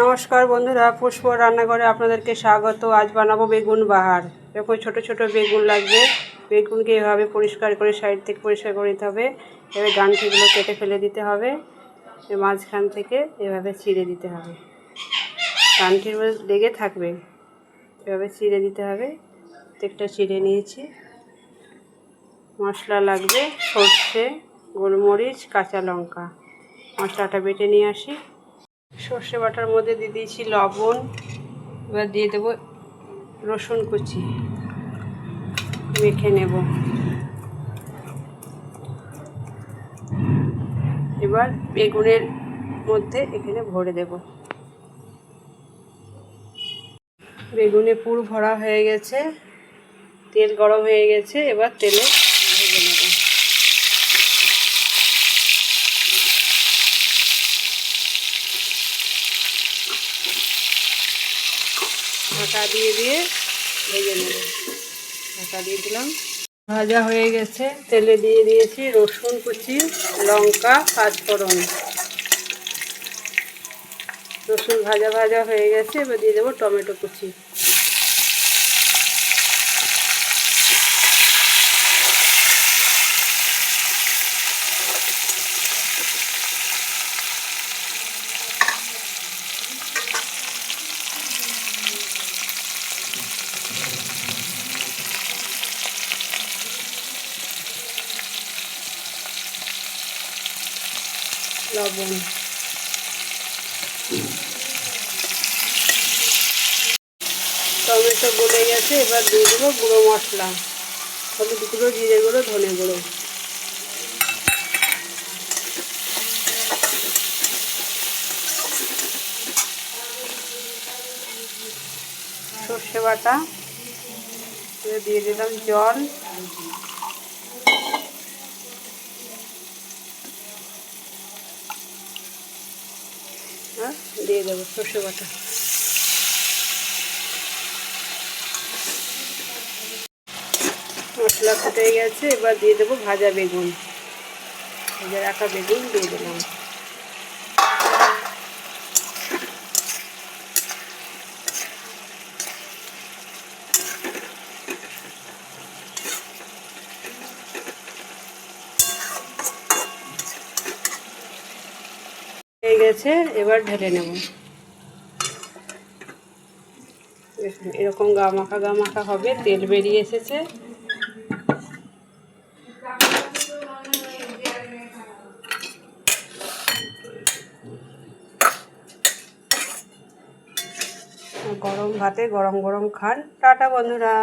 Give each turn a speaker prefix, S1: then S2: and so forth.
S1: নমস্কার বন্ধুরা, পুষ্প রান্নাঘরে আপনাদেরকে স্বাগত। আজ বানাবো বেগুন বাহার। এরকম ছোট ছোট বেগুন লাগবে। বেগুনকে এভাবে পরিষ্কার করে সাইড থেকে পরিষ্কার করে নিতে হবে। এবার ডাঁটিগুলো কেটে ফেলে দিতে হবে। মাঝখান থেকে এভাবে ছিঁড়ে দিতে হবে, ডাঁটির মধ্যে লেগে থাকবে, এভাবে ছিঁড়ে দিতে হবে। প্রত্যেকটা ছিঁড়ে নিয়েছি। মশলা লাগবে সর্ষে, গোলমরিচ, কাঁচা লঙ্কা। মশলাটা বেটে নিয়ে আসি। সর্ষে বাটার মধ্যে দিয়ে দিয়েছি লবণ। এবার দিয়ে দেবো রসুন কুচি, মেখে নেব। এবার বেগুনের মধ্যে এখানে ভরে দেব। বেগুনে পুর ভরা হয়ে গেছে, তেল গরম হয়ে গেছে। এবার তেলে ভেজে নেব। ঢাকা দিয়ে ভেজে নেব। ঢাকা দিয়ে দিলাম। ভাজা হয়ে গেছে। তেলে দিয়ে দিয়েছি রসুন কুচি, লঙ্কা, পাঁচফোড়ন। রসুন ভাজা ভাজা হয়ে গেছে। এবার দিয়ে দেবো টমেটো কুচি। লবণ, টমেটো গলে গেছে। এবার দিয়ে দেবো গুঁড়ো মশলা, হলুদ গুঁড়ো, জিরে গুঁড়ো, ধনে গুঁড়ো। সর্ষে বাটা, দিয়ে দিলাম জল। দিয়ে দেবো সর্ষে বাটা। মশলা ফুটে গেছে। এবার দিয়ে দেবো ভাজা বেগুন। ভেজে রাখা বেগুন দিয়ে দিলাম। হয়ে গেছে। এবার ঢেলে নেব। এরকম গা মাখা হবে, তেল বেরিয়ে এসেছে। গরম ভাতে গরম গরম খান। টাটা বন্ধুরা।